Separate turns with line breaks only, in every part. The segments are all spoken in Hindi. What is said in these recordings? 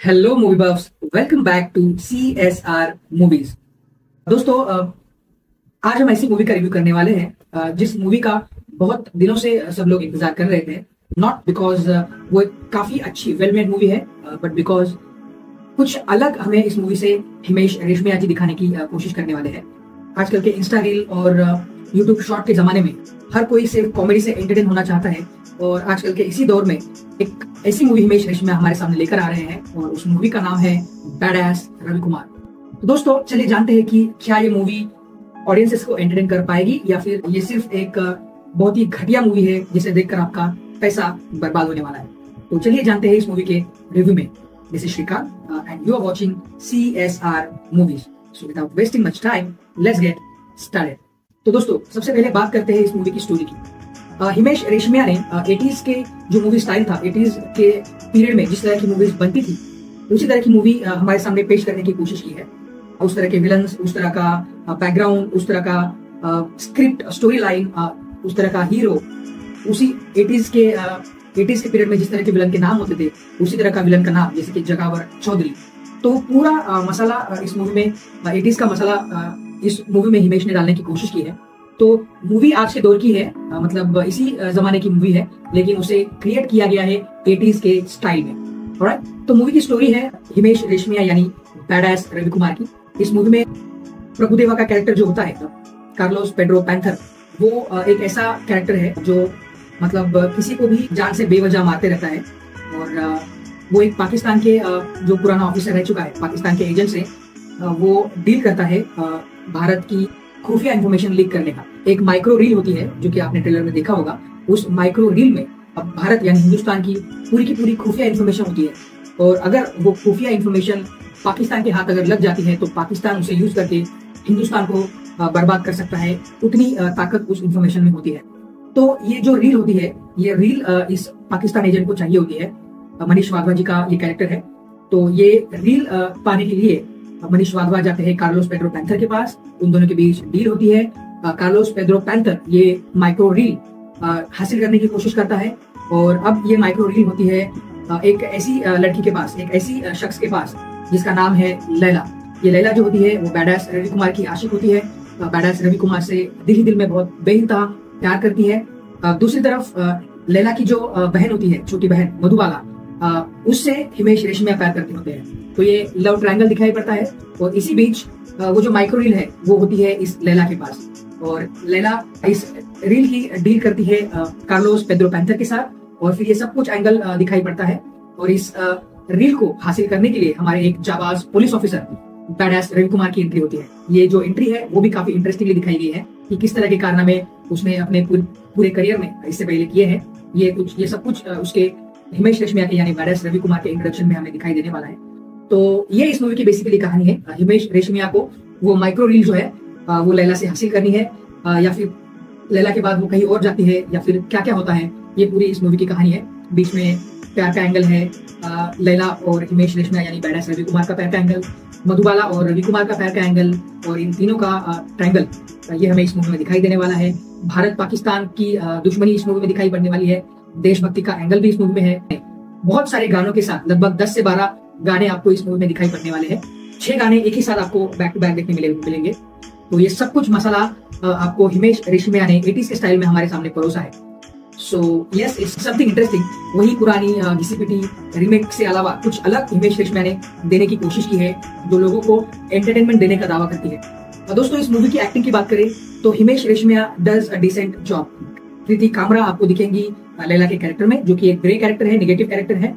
Hello movie buffs, welcome back to CSR movies. दोस्तों, आज हम ऐसी मूवी का रिव्यू करने वाले हैं जिस मूवी का बहुत दिनों से सब लोग इंतजार कर रहे थे। नॉट बिकॉज वो एक काफी अच्छी वेल मेड मूवी है, बट बिकॉज कुछ अलग हमें इस मूवी से हिमेश रेशमिया जी दिखाने की कोशिश करने वाले हैं। आजकल के इंस्टा रील और यूट्यूब शॉर्ट के जमाने में हर कोई सिर्फ कॉमेडी से एंटरटेन होना चाहता है, और आजकल के इसी दौर में एक ऐसी मूवी हिमेश रेशमिया हमारे सामने लेकर आ रहे हैं, और उस मूवी का नाम है बैडएस रवि कुमार। तो दोस्तों, चलिए जानते हैं कि क्या ये मूवी ऑडियंसेस को एंटरटेन कर पाएगी या फिर ये सिर्फ एक बहुत ही घटिया मूवी है जिसे देखकर आपका पैसा बर्बाद होने वाला है। तो चलिए जानते हैं इस मूवी के रिव्यू में। This is Srikanth and you are watching CSR movies. So without wasting much time, let's get started. तो दोस्तों, सबसे पहले बात करते हैं इस मूवी की स्टोरी की। हिमेश रेशमिया ने 80s के जो मूवी स्टाइल था, 80s के पीरियड में जिस तरह की मूवीज बनती थी उसी तरह की मूवी हमारे सामने पेश करने की कोशिश की है। उस तरह के विलन्स, उस तरह का बैकग्राउंड, उस तरह का स्क्रिप्ट, स्टोरी लाइन, उस तरह का हीरो, उसी 80s के पीरियड में जिस तरह के विलन के नाम होते थे उसी तरह का विलन का नाम, जैसे कि जगावर चौधरी। तो पूरा मसाला इस मूवी में 80s का मसाला इस मूवी में हिमेश ने डालने की कोशिश की है। तो मूवी आज के दौर की है, मतलब इसी जमाने की मूवी है, लेकिन उसे क्रिएट किया गया है 80s के स्टाइल में। ऑलराइट, तो मूवी की स्टोरी है हिमेश रेशमिया यानी बैडएस रवि कुमार की। इस मूवी में प्रभुदेवा का कैरेक्टर जो होता है, कार्लोस पेड्रो पैंथर, वो एक ऐसा कैरेक्टर है जो मतलब किसी को भी जान से बेवजह मारते रहता है। और वो एक पाकिस्तान के जो पुराना ऑफिसर रह चुका है, पाकिस्तान के एजेंट से वो डील करता है भारत की खुफिया इंफॉर्मेशन लीक करने का। एक माइक्रो रील होती है जो कि आपने ट्रेलर में देखा होगा। उस माइक्रो रील में अब भारत यानी हिंदुस्तान की पूरी खुफिया इंफॉर्मेशन होती है, और अगर वो खुफिया इंफॉर्मेशन पाकिस्तान के हाथ अगर लग जाती है तो पाकिस्तान उसे यूज करके हिंदुस्तान को बर्बाद कर सकता है। उतनी ताकत उस इंफॉर्मेशन में होती है। तो ये जो रील होती है, ये रील इस पाकिस्तान एजेंट को चाहिए होती है। मनीष वाधवा जी का ये कैरेक्टर है। तो ये रील पाने के लिए मनीष वाधवा जाते हैं कार्लोस पेड्रो पैंथर के पास। उन दोनों के बीच डील होती है। कार्लोस पेड्रो पैंथर ये माइक्रो रील हासिल करने की कोशिश करता है, और अब ये माइक्रो रील होती है एक ऐसी लड़की के पास, एक ऐसी शख्स के पास जिसका नाम है लैला। ये लैला जो होती है वो बैडएस रवि कुमार की आशिक होती है। बैडएस रवि कुमार से दिल ही दिल में बहुत बेइंतहा प्यार करती है। दूसरी तरफ लैला की जो बहन होती है, छोटी बहन मधुबाला, उससे हिमेश रेशमिया प्यार करते होते हैं। तो ये लव ट्रायंगल दिखाई पड़ता है। और इसी बीच वो जो माइक्रो रील है वो होती है इस लैला के पास, और लैला इस रील की डील करती है कार्लोस पेड्रो पैंथर के साथ, और फिर ये सब कुछ एंगल दिखाई पड़ता है। और इस रील को हासिल करने के लिए हमारे एक जाबाज police officer badass Ravi Kumar की एंट्री होती है। ये जो एंट्री है वो भी काफी इंटरेस्टिंगली दिखाई गई है कि किस तरह के कारनामे उसने अपने पूरे करियर में इससे पहले किए हैं। ये सब कुछ उसके हिमेश रेशमिया के यानी बैडएस रवि कुमार के इंट्रोडक्शन में हमें दिखाई देने वाला है। तो ये इस मूवी की बेसिकली कहानी है। हिमेश रेशमिया को वो माइक्रो रील जो है वो लैला से हासिल करनी है, या फिर लैला के बाद वो कहीं और जाती है, या फिर क्या क्या होता है, ये पूरी इस मूवी की कहानी है। बीच में प्यार का एंगल है, लैला और हिमेश रेशमिया यानी बैडएस रवि कुमार का प्यार का एंगल, मधुबाला और रवि कुमार का प्यार का एंगल, और इन तीनों का ट्रायंगल ये हमें इस मूवी में दिखाई देने वाला है। भारत पाकिस्तान की दुश्मनी इस मूवी में दिखाई पड़ने वाली है। देशभक्ति का एंगल भी इस मूवी में है। बहुत सारे गानों के साथ लगभग 10 से 12 गाने आपको इस मूवी में दिखाई पड़ने वाले हैं। 6 गाने एक ही साथ आपको बैक टू बैक देखने मिलेंगे। तो ये सब कुछ मसाला आपको हिमेश रेशमिया ने 80s के स्टाइल में हमारे सामने परोसा है। So yes, it's something interesting. वही पुरानी घिसी-पिटी रीमेक से अलावा कुछ अलग हिमेश रेशमिया ने देने की कोशिश की है, जो लोगों को एंटरटेनमेंट देने का दावा करती है। दोस्तों, इस मूवी की एक्टिंग की बात करें तो Himesh Reshammiya does a decent job. Kriti Kamra आपको दिखेंगी लैला के कैरेक्टर में, जो कि एक ग्रे कैरेक्टर है, नेगेटिव कैरेक्टर है।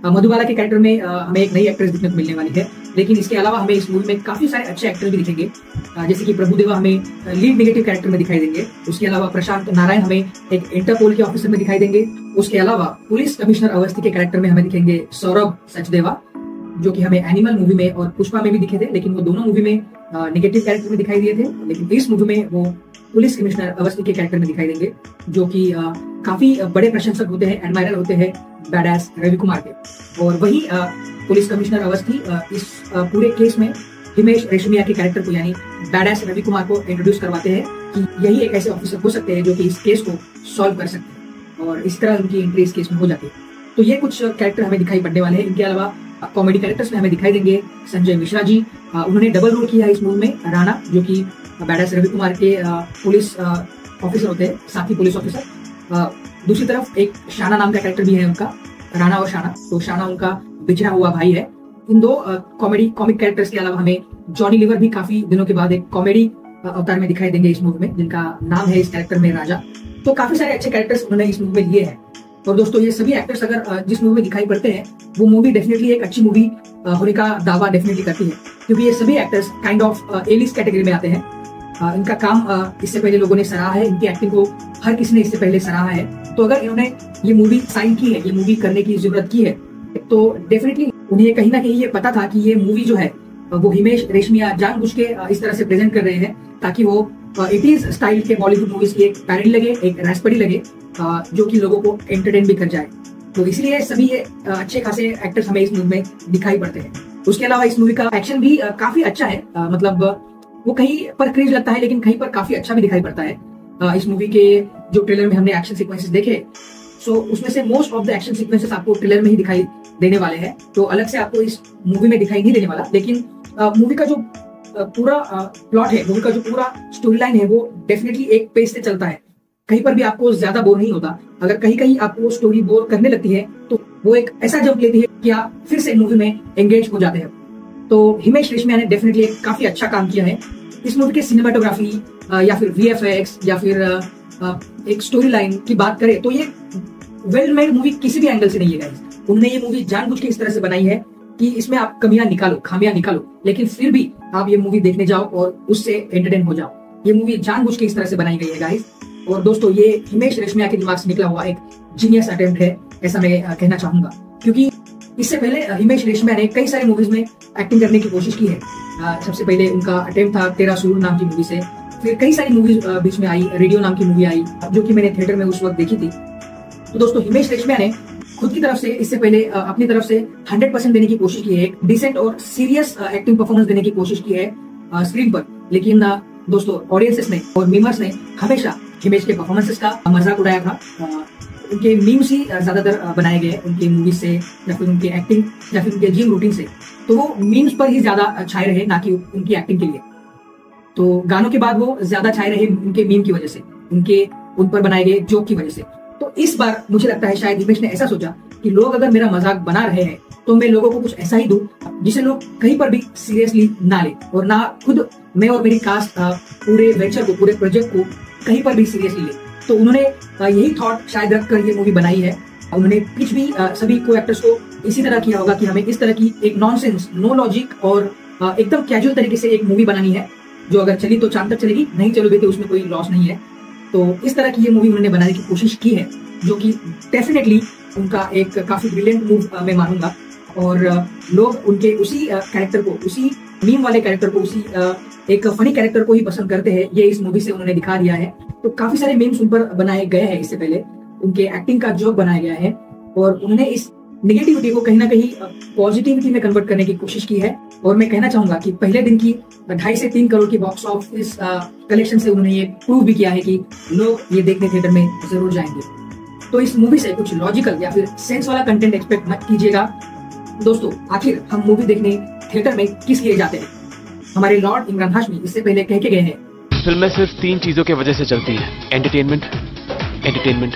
मधुबाला के कैरेक्टर में हमें एक नई एक्ट्रेस दिखने को मिलने वाली है, लेकिन इसके अलावा हमें इस मूवी में काफी सारे अच्छे एक्टर भी दिखेंगे। जैसे कि प्रभुदेवा हमें लीड नेगेटिव कैरेक्टर में दिखाई देंगे। उसके अलावा प्रशांत नारायण हमें एक इंटरपोल के ऑफिसर में दिखाई देंगे। उसके अलावा पुलिस कमिश्नर अवस्थी के कैरेक्टर में हमें दिखेंगे सौरभ सचदेवा, जो कि हमें एनिमल मूवी में और पुष्पा में भी दिखे थे, लेकिन वो दोनों मूवी में नेगेटिव कैरेक्टर में दिखाई दिए थे। लेकिन इस मूवी में वो पुलिस कमिश्नर अवस्थी के कैरेक्टर में दिखाई देंगे, जो कि काफी बड़े प्रशंसक होते हैं, एडमायरर होते हैं बैडएस रवि कुमार के। और वही पुलिस कमिश्नर अवस्थी इस पूरे केस में हिमेश रेशमिया के कैरेक्टर को यानी बैडएस रवि कुमार को इंट्रोड्यूस करवाते हैं कि यही एक ऐसे ऑफिसर हो सकते हैं जो कि इस केस को सॉल्व कर सकते हैं, और इस तरह उनकी एंट्री इस केस में हो जाती है। तो ये कुछ कैरेक्टर हमें दिखाई पड़ने वाले हैं। इनके अलावा कॉमेडी कैरेक्टर्स में हमें दिखाई देंगे संजय मिश्रा जी। उन्होंने डबल रोल किया है इस मूवी में, राणा जो कि बैडास रवि कुमार के पुलिस ऑफिसर होते हैं, साथी पुलिस ऑफिसर। दूसरी तरफ एक शाना नाम का कैरेक्टर भी है उनका, राणा और शाना। तो शाना उनका बिछड़ा हुआ भाई है। इन दो कॉमिक कैरेक्टर्स के अलावा हमें जॉनी लीवर भी काफी दिनों के बाद एक कॉमेडी अवतार में दिखाई देंगे इस मूवी में, जिनका नाम है इस कैरेक्टर में राजा। तो काफी सारे अच्छे कैरेक्टर्स उन्होंने इस मूवी में लिए हैं। और दोस्तों ये सभी एक्टर्स अगर जिस मूवी में दिखाई पड़ते हैं वो मूवी डेफिनेटली एक अच्छी मूवी होने का दावा डेफिनेटली करती है, क्योंकि ये सभी actors kind of A-list category में आते हैं। इनका काम इससे पहले लोगों ने सराहा है, इनकी एक्टिंग को हर किसी ने इससे पहले सराहा है। तो अगर इन्होंने ये मूवी साइन की है, ये मूवी करने की जरूरत की है, तो डेफिनेटली उन्हें कहीं ना कहीं ये पता था कि ये मूवी जो है वो हिमेश रेशमिया जानबूझ के इस तरह से प्रेजेंट कर रहे हैं ताकि वो 80s स्टाइल के बॉलीवुड मूवीज की एक पैरोडी लगे, एक रैस्पडी लगे, जो कि लोगों को एंटरटेन भी कर जाए। तो इसलिए सभी ये अच्छे खासे एक्टर्स हमें इस मूवी में दिखाई पड़ते हैं। उसके अलावा इस मूवी का एक्शन भी काफी अच्छा है, मतलब वो कहीं पर क्रेज लगता है लेकिन कहीं पर काफी अच्छा भी दिखाई पड़ता है। इस मूवी के जो ट्रेलर में हमने एक्शन सीक्वेंसेस देखे, सो उसमें से most of the action sequences आपको ट्रेलर में ही दिखाई देने वाले हैं, तो अलग से आपको इस मूवी में दिखाई नहीं देने वाला। लेकिन मूवी का जो पूरा प्लॉट है, मूवी का जो पूरा स्टोरी लाइन है, वो डेफिनेटली एक पेज से चलता है। कहीं पर भी आपको ज्यादा बोर नहीं होता। अगर कहीं कहीं आपको स्टोरी बोर करने लगती है तो वो एक ऐसा जंप लेती है कि आप फिर से मूवी में एंगेज हो जाते हैं। तो हिमेश रेशमिया ने डेफिनेटली काफी अच्छा काम किया है। इस मूवी के सिनेमाटोग्राफी या फिर VFX या फिर एक स्टोरी लाइन की बात करें तो ये वेल मेड मूवी किसी भी एंगल से नहीं है गाइस। उन्होंने ये मूवी जानबूझ के इस तरह से बनाई है कि इसमें आप कमियां निकालो, खामियां निकालो, लेकिन फिर भी आप ये मूवी देखने जाओ और उससे एंटरटेन हो जाओ। ये मूवी जानबूझ के इस तरह से बनाई गई है गाइस। और दोस्तों ये हिमेश रेशमिया के दिमाग से निकला हुआ एक जीनियस अटेम्प्ट है, ऐसा मैं कहना चाहूंगा, क्योंकि इससे पहले हिमेश रेशमिया ने कई सारी मूवीज में एक्टिंग करने की कोशिश की है। सबसे पहले उनका अटेम्प्ट था तेरा सुरूर नाम की मूवी से, फिर कई सारी मूवीज बीच में आई, रेडियो नाम की मूवी आई जो कि मैंने थिएटर में उस वक्त देखी थी। तो दोस्तों हिमेश रेशमिया ने खुद की तरफ से इससे पहले अपनी तरफ से 100% देने की कोशिश की है, एक डिसेंट और सीरियस एक्टिंग परफॉर्मेंस देने की कोशिश की है स्क्रीन पर। लेकिन दोस्तों ऑडियंसेस ने और मीमर्स ने हमेशा हिमेश के परफॉर्मेंसेस का मजाक उड़ाया था। उनके मीम्स ही ज्यादातर बनाए गए उनकी मूवीज से या फिर उनके एक्टिंग या फिर उनके जिम रूटीन से, तो वो मीम्स पर ही ज्यादा छाए रहे, ना कि उनकी एक्टिंग के लिए। तो गानों के बाद वो ज्यादा छाए रहे उनके मीम की वजह से, उनके उन पर बनाए गए जोक की वजह से। तो इस बार मुझे लगता है शायद हिमेश ने ऐसा सोचा कि लोग अगर मेरा मजाक बना रहे हैं तो मैं लोगों को कुछ ऐसा ही दूं जिसे लोग कहीं पर भी सीरियसली ना ले, और ना खुद मैं और मेरी कास्ट पूरे वेंचर को, पूरे प्रोजेक्ट को कहीं पर भी सीरियसली ले। तो उन्होंने यही थॉट शायद रखकर ये मूवी बनाई है। उन्होंने पिच भी सभी को एक्टर्स को इसी तरह किया होगा कि हमें इस तरह की एक नॉनसेंस, नो लॉजिक और एकदम कैजुअल तरीके से एक मूवी बनानी है जो अगर चली तो चांद तक चलेगी, नहीं चलोगे तो उसमें कोई लॉस नहीं है। तो इस तरह की ये मूवी उन्होंने बनाने की कोशिश की है, जो कि डेफिनेटली उनका एक काफी ब्रिलियंट मूव मैं मानूंगा। और लोग उनके उसी कैरेक्टर को, उसी मीम वाले कैरेक्टर को, उसी एक फनी कैरेक्टर को ही पसंद करते हैं, ये इस मूवी से उन्होंने दिखा दिया है। तो काफी सारे मीम्स उन पर बनाए गए हैं, इससे पहले उनके एक्टिंग का जोक बनाया गया है, और उन्होंने इस निगेटिविटी को कहीं ना कहीं पॉजिटिविटी में कन्वर्ट करने की कोशिश की है। और मैं कहना चाहूंगा कि पहले दिन की 2.5 से 3 करोड़ की बॉक्स ऑफिस कलेक्शन से उन्होंने ये प्रूव भी किया है कि लोग ये देखने थिएटर में जरूर जाएंगे। तो इस मूवी से कुछ लॉजिकल या फिर सेंस वाला कंटेंट एक्सपेक्ट मत कीजिएगा। दोस्तों आखिर हम मूवी देखने थिएटर में किस लिए जाते हैं? हमारे लॉर्ड इमरान हाशमी इससे पहले कह के गए हैं,
फिल्में सिर्फ 3 चीजों की वजह से चलती है, एंटरटेनमेंट, एंटरटेनमेंट,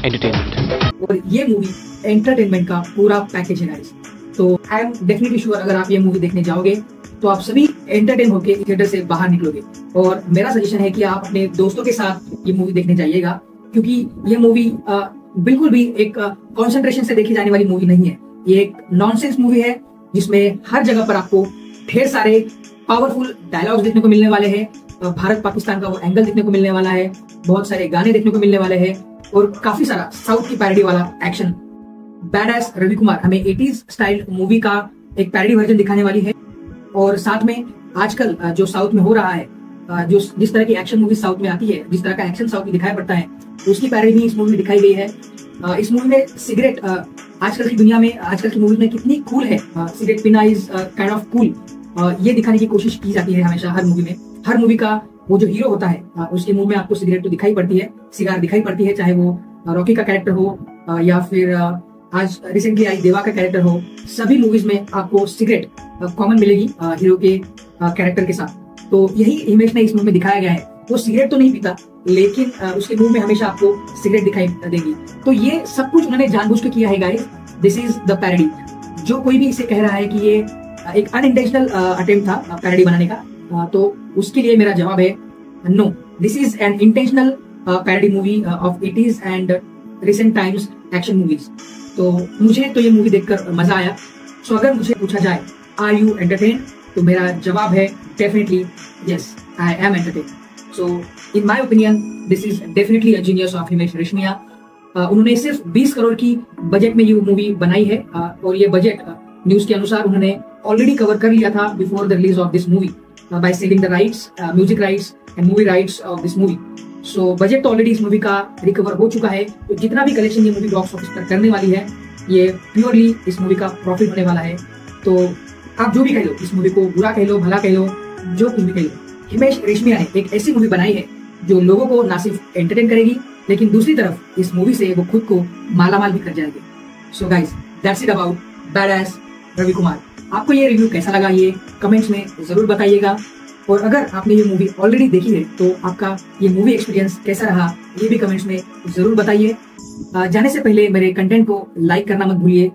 एंटरटेनमेंट।
और ये मूवी एंटरटेनमेंट का पूरा पैकेज है गाइस। तो आई एम डेफिनेटली श्योर अगर आप ये मूवी देखने जाओगे तो आप सभी एंटरटेन होकर थिएटर से बाहर निकलोगे। और मेरा सजेशन है कि आप अपने दोस्तों के साथ ये मूवी देखने जाइएगा, क्योंकि ये मूवी बिल्कुल भी एक कंसंट्रेशन से देखी जाने वाली मूवी नहीं है। ये एक नॉनसेंस मूवी है जिसमें हर जगह पर आपको ढेर सारे पावरफुल डायलॉग्स देखने को मिलने वाले हैं, भारत पाकिस्तान का वो एंगल देखने को मिलने वाला है, बहुत सारे गाने देखने को मिलने वाले हैं, और काफी सारा साउथ की पैरोडी वाला एक्शन। बैडास रवि कुमार हमें 80s स्टाइल मूवी का एक पैरोडी वर्जन दिखाने वाली है। और साथ में आजकल जो साउथ में हो रहा है, जो जिस तरह की एक्शन मूवी साउथ में आती है, जिस तरह का एक्शन साउथ में दिखाई पड़ता है, उसकी पैरोडी इस मूवी में दिखाई गई है। इस मूवी में सिगरेट आजकल की दुनिया में, आजकल की मूवी में कितनी कूल है, सिगरेट पीना इज काइंड ऑफ कूल, ये दिखाने की कोशिश की जाती है हमेशा हर मूवी में। हर मूवी का वो जो हीरो होता है उसके मुंह में आपको सिगरेट तो दिखाई पड़ती है, सिगार दिखाई पड़ती है, चाहे वो रॉकी का कैरेक्टर हो या फिर आज रिसेंटली आई देवा का कैरेक्टर हो, सभी मूवीज में आपको सिगरेट कॉमन मिलेगी हीरो के कैरेक्टर के साथ। तो यही हिमेश ने इस मूवी में दिखाया गया है। वो सिगरेट तो नहीं पीता, लेकिन उसके मुंह में हमेशा आपको सिगरेट दिखाई देगी। तो ये सब कुछ उन्होंने जानबूझ के किया है guys. This is the parody. जो कोई भी इसे कह रहा है कि ये एक अनइंटेंशनल अटेम्प्ट था पैरोडी बनाने का, तो उसके लिए मेरा जवाब है no, this is an intentional parody movie of 80s and recent times action movies. तो मुझे तो ये मूवी देखकर मजा आया। सो अगर मुझे पूछा जाए आर यू एंटरटेन, तो मेरा जवाब है definitely yes, I am entertain. So in my opinion this is definitely a genius of Himesh Reshammiya. उन्होंने सिर्फ 20 करोड़ की बजट में ये मूवी बनाई है, और ये बजट न्यूज के अनुसार उन्होंने ऑलरेडी कवर कर लिया था before the release of this movie by selling the rights, music rights and movie rights of this movie. So budget तो ऑलरेडी इस मूवी का रिकवर हो चुका है। तो जितना भी कलेक्शन ये मूवी बॉक्स ऑफिस पर करने वाली है, ये प्योरली इस मूवी का प्रॉफिट होने वाला है। तो आप जो भी कह लो, इस मूवी को बुरा कह लो, भला कह लो, जो कुछ भी कह लो, हिमेश रेशमिया ने एक ऐसी मूवी बनाई है जो लोगों को ना सिर्फ एंटरटेन करेगी, लेकिन दूसरी तरफ इस मूवी से वो खुद को मालामाल भी कर जाएंगे। So guys, that's it about badass Ravi Kumar. आपको ये रिव्यू कैसा लगा, ये कमेंट्स में जरूर बताइएगा। और अगर आपने ये मूवी ऑलरेडी देखी है, तो आपका ये मूवी एक्सपीरियंस कैसा रहा, ये भी कमेंट्स में जरूर बताइए। जाने से पहले मेरे कंटेंट को लाइक करना मत भूलिए,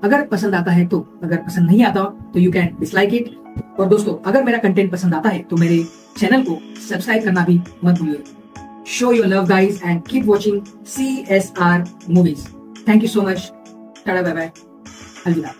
अगर पसंद आता है तो। अगर पसंद नहीं आता तो यू कैन डिसलाइक इट। और दोस्तों, अगर मेरा कंटेंट पसंद आता है तो मेरे चैनल को सब्सक्राइब करना भी मत भूलिए। Show your love guys and keep watching CSR movies. Thank you so much. Tata bye bye, अलविदा।